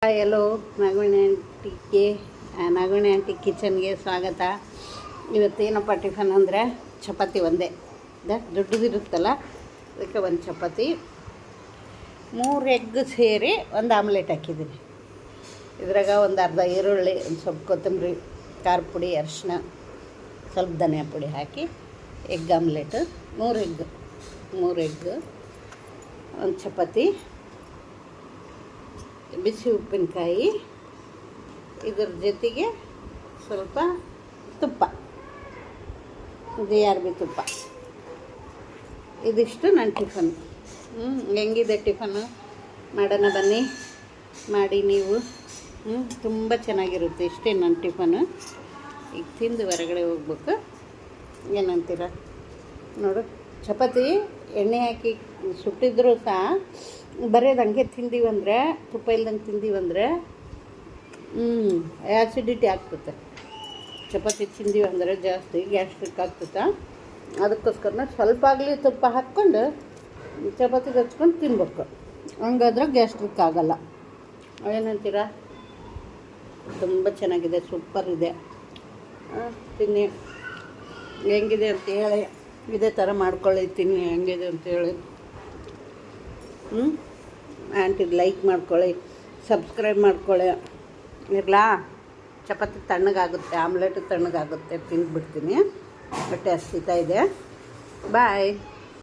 ಎಲ್ಲೋ ನಾಗವಣಿ aunty ಕಿಚನ್ಗೆ ಸ್ವಾಗತ. ಇವತ್ತೇನಪ್ಪ tiffin ಅಂದರೆ ಚಪಾತಿ ಒಂದೇ ದೊಡ್ಡದಿರುತ್ತಲ್ಲ, ಅದಕ್ಕೆ ಒಂದು ಚಪಾತಿ 3 ಎಗ್ ಸೇರಿ ಒಂದು ಆಮ್ಲೆಟ್ ಹಾಕಿದ್ದೀನಿ. ಇದ್ರಾಗ ಒಂದು ಅರ್ಧ ಈರುಳ್ಳಿ, ಒಂದು ಸ್ವಲ್ಪ ಕೊತ್ತಂಬರಿ, ಖಾರ ಪುಡಿ, ಅರಿಶಿನ, ಸ್ವಲ್ಪ ಧನಿಯಾ ಪುಡಿ ಹಾಕಿ ಎಗ್ ಆಮ್ಲೆಟ್. 3 ಎಗ್, ಒಂದು ಚಪಾತಿ, ಬಿಸಿ ಉಪ್ಪಿನಕಾಯಿ, ಇದ್ರ ಜೊತೆಗೆ ಸ್ವಲ್ಪ ತುಪ್ಪ, JRB ತುಪ್ಪ. ಇದಿಷ್ಟು ನನ್ನ ಟಿಫನ್. ಹೆಂಗಿದೆ ಟಿಫನ್ನು? ಮಾಡೋಣ ಬನ್ನಿ, ಮಾಡಿ ನೀವು. ತುಂಬ ಚೆನ್ನಾಗಿರುತ್ತೆ. ಇಷ್ಟೇ ನನ್ನ ಟಿಫನ್ನು. ಈಗ ತಿಂದು ಹೊರಗಡೆ ಹೋಗ್ಬೇಕು. ಏನಂತೀರ ನೋಡು, ಚಪಾತಿ ಎಣ್ಣೆ ಹಾಕಿ ಸುಟ್ಟಿದ್ರೂ ಸಹ ಬರೆಯೋದು ಹಂಗೆ ತಿಂದೀವಂದರೆ, ತುಪ್ಪ ಇಲ್ದಂಗೆ ತಿಂದೀವಂದರೆ ಆ್ಯಸಿಡಿಟಿ ಆಗ್ತದೆ. ಚಪಾತಿ ತಿಂದೀವಂದರೆ ಜಾಸ್ತಿ ಗ್ಯಾಸ್ಟ್ರಿಕ್ ಆಗ್ತದೆ. ಅದಕ್ಕೋಸ್ಕರ ಸ್ವಲ್ಪ ಆಗಲಿ ತುಪ್ಪ ಹಾಕ್ಕೊಂಡು ಚಪಾತಿಗೆ ಹಚ್ಕೊಂಡು ತಿನ್ಬೇಕು. ಹಂಗಾದ್ರೆ ಗ್ಯಾಸ್ಟ್ರಿಕ್ ಆಗೋಲ್ಲ. ಏನಂತೀರ? ತುಂಬ ಚೆನ್ನಾಗಿದೆ, ಸೂಪರ್ ಇದೆ. ತಿನ್ನಿ, ಹೆಂಗಿದೆ ಅಂತ ಹೇಳಿ. ಇದೇ ಥರ ಮಾಡ್ಕೊಳ್ಳಿ, ತಿನ್ನಿ ಹೆಂಗಿದೆ ಅಂತೇಳಿ. ಆಂಟಿಗೆ ಲೈಕ್ ಮಾಡ್ಕೊಳ್ಳಿ, ಸಬ್ಸ್ಕ್ರೈಬ್ ಮಾಡ್ಕೊಳ್ಳಿ. ಇರಲಾ? ಚಪಾತಿ ತಣ್ಣಗಾಗುತ್ತೆ, ಆಮ್ಲೆಟ್ ತಣ್ಣಗಾಗುತ್ತೆ, ತಿಂದುಬಿಡ್ತೀನಿ. ಹೊಟ್ಟೆ ಹಸಿತಾ ಇದೆ. ಬಾಯ್.